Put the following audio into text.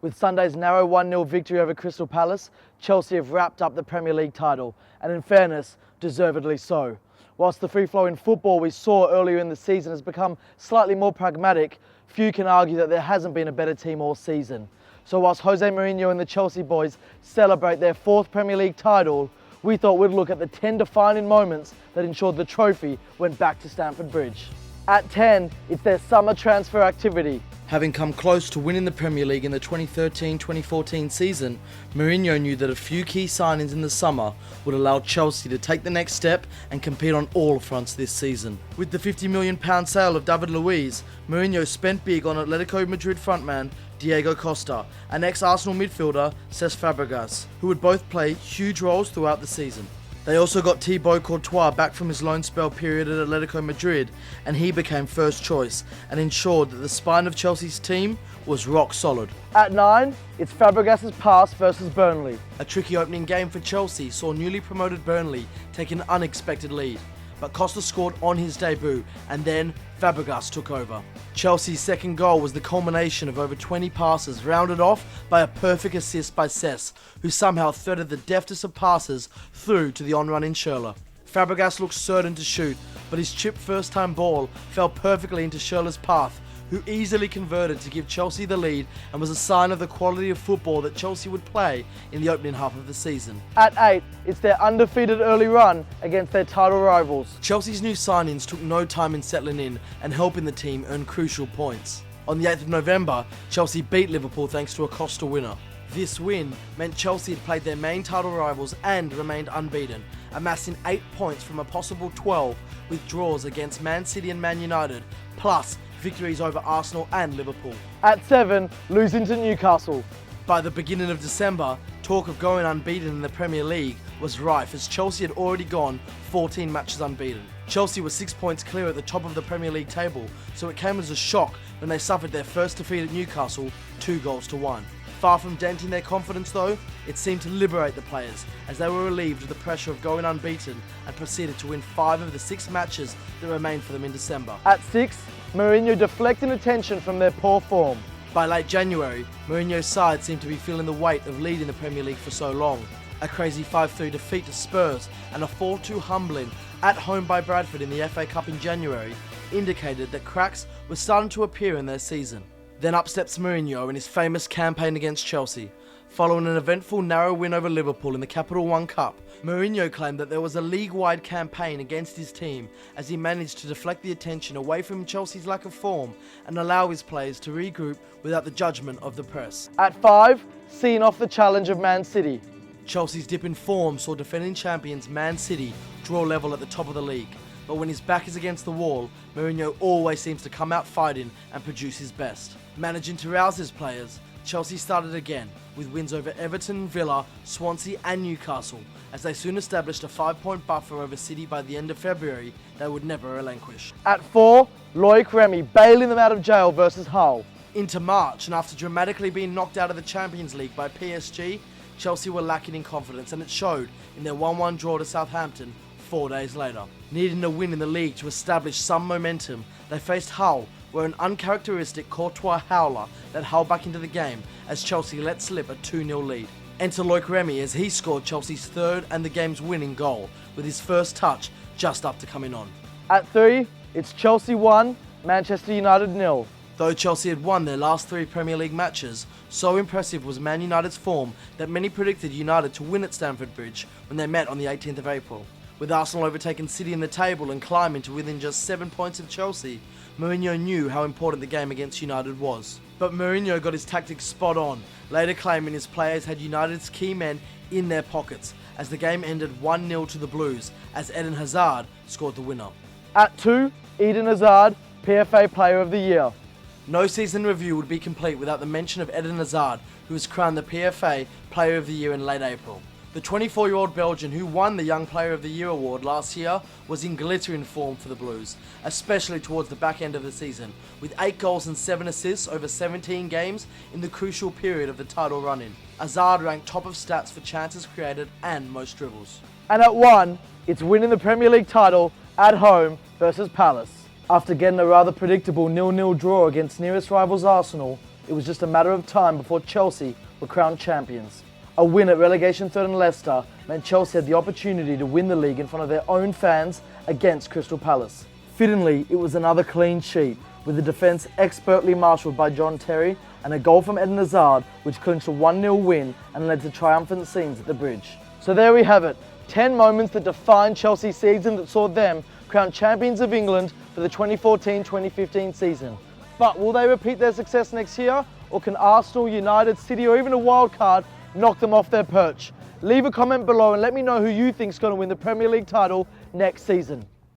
With Sunday's narrow 1-0 victory over Crystal Palace, Chelsea have wrapped up the Premier League title, and in fairness, deservedly so. Whilst the free-flowing football we saw earlier in the season has become slightly more pragmatic, few can argue that there hasn't been a better team all season. So whilst Jose Mourinho and the Chelsea boys celebrate their 4th Premier League title, we thought we'd look at the 10 defining moments that ensured the trophy went back to Stamford Bridge. At 10, it's their summer transfer activity. Having come close to winning the Premier League in the 2013-2014 season, Mourinho knew that a few key signings in the summer would allow Chelsea to take the next step and compete on all fronts this season. With the £50 million sale of David Luiz, Mourinho spent big on Atletico Madrid frontman Diego Costa and ex-Arsenal midfielder Cesc Fabregas, who would both play huge roles throughout the season. They also got Thibaut Courtois back from his loan spell period at Atletico Madrid, and he became first choice and ensured that the spine of Chelsea's team was rock solid. At 9, it's Fabregas' pass versus Burnley. A tricky opening game for Chelsea saw newly promoted Burnley take an unexpected lead, but Costa scored on his debut, and then Fabregas took over. Chelsea's second goal was the culmination of over 20 passes, rounded off by a perfect assist by Cesc, who somehow threaded the deftest of passes through to the on-run Schürrle. Fabregas looked certain to shoot, but his chipped first-time ball fell perfectly into Schürrle's path, who easily converted to give Chelsea the lead and was a sign of the quality of football that Chelsea would play in the opening half of the season. At 8, it's their undefeated early run against their title rivals. Chelsea's new signings took no time in settling in and helping the team earn crucial points. On the 8th of November, Chelsea beat Liverpool thanks to a Costa winner. This win meant Chelsea had played their main title rivals and remained unbeaten, amassing 8 points from a possible 12 with draws against Man City and Man United, plus victories over Arsenal and Liverpool. At 7, losing to Newcastle. By the beginning of December, talk of going unbeaten in the Premier League was rife as Chelsea had already gone 14 matches unbeaten. Chelsea was 6 points clear at the top of the Premier League table, so it came as a shock when they suffered their first defeat at Newcastle 2-1. Far from denting their confidence though, it seemed to liberate the players as they were relieved of the pressure of going unbeaten and proceeded to win 5 of the 6 matches that remained for them in December. At 6, Mourinho deflecting attention from their poor form. By late January, Mourinho's side seemed to be feeling the weight of leading the Premier League for so long. A crazy 5-3 defeat to Spurs and a 4-2 humbling at home by Bradford in the FA Cup in January indicated that cracks were starting to appear in their season. Then up steps Mourinho in his famous campaign against Chelsea. Following an eventful narrow win over Liverpool in the Capital One Cup, Mourinho claimed that there was a league-wide campaign against his team as he managed to deflect the attention away from Chelsea's lack of form and allow his players to regroup without the judgment of the press. At 5, seeing off the challenge of Man City. Chelsea's dip in form saw defending champions Man City draw level at the top of the league. But when his back is against the wall, Mourinho always seems to come out fighting and produce his best. Managing to rouse his players, Chelsea started again with wins over Everton, Villa, Swansea and Newcastle, as they soon established a 5-point buffer over City by the end of February they would never relinquish. At 4, Loic Remy bailing them out of jail versus Hull. Into March, and after dramatically being knocked out of the Champions League by PSG, Chelsea were lacking in confidence, and it showed in their 1-1 draw to Southampton 4 days later. Needing a win in the league to establish some momentum, they faced Hull, where an uncharacteristic Courtois howler led Hull back into the game as Chelsea let slip a 2-0 lead. Enter Loic Remy as he scored Chelsea's 3rd and the game's winning goal, with his first touch just after coming on. At 3, it's Chelsea 1, Manchester United 0. Though Chelsea had won their last 3 Premier League matches, so impressive was Man United's form that many predicted United to win at Stamford Bridge when they met on the 18th of April. With Arsenal overtaking City in the table and climbing to within just 7 points of Chelsea, Mourinho knew how important the game against United was. But Mourinho got his tactics spot on, later claiming his players had United's key men in their pockets, as the game ended 1-0 to the Blues, as Eden Hazard scored the winner. At 2, Eden Hazard, PFA Player of the Year. No season review would be complete without the mention of Eden Hazard, who was crowned the PFA Player of the Year in late April. The 24-year-old Belgian who won the Young Player of the Year award last year was in glittering form for the Blues, especially towards the back end of the season, with 8 goals and 7 assists over 17 games in the crucial period of the title run-in. Hazard ranked top of stats for chances created and most dribbles. And at 1, it's winning the Premier League title at home versus Palace. After getting a rather predictable 0-0 draw against nearest rivals Arsenal, it was just a matter of time before Chelsea were crowned champions. A win at relegation third in Leicester meant Chelsea had the opportunity to win the league in front of their own fans against Crystal Palace. Fittingly, it was another clean sheet, with the defence expertly marshalled by John Terry and a goal from Eden Hazard which clinched a 1-0 win and led to triumphant scenes at the bridge. So there we have it, 10 moments that defined Chelsea's season that saw them crowned champions of England for the 2014-2015 season. But will they repeat their success next year, or can Arsenal, United, City or even a wild card knock them off their perch? Leave a comment below and let me know who you think is going to win the Premier League title next season.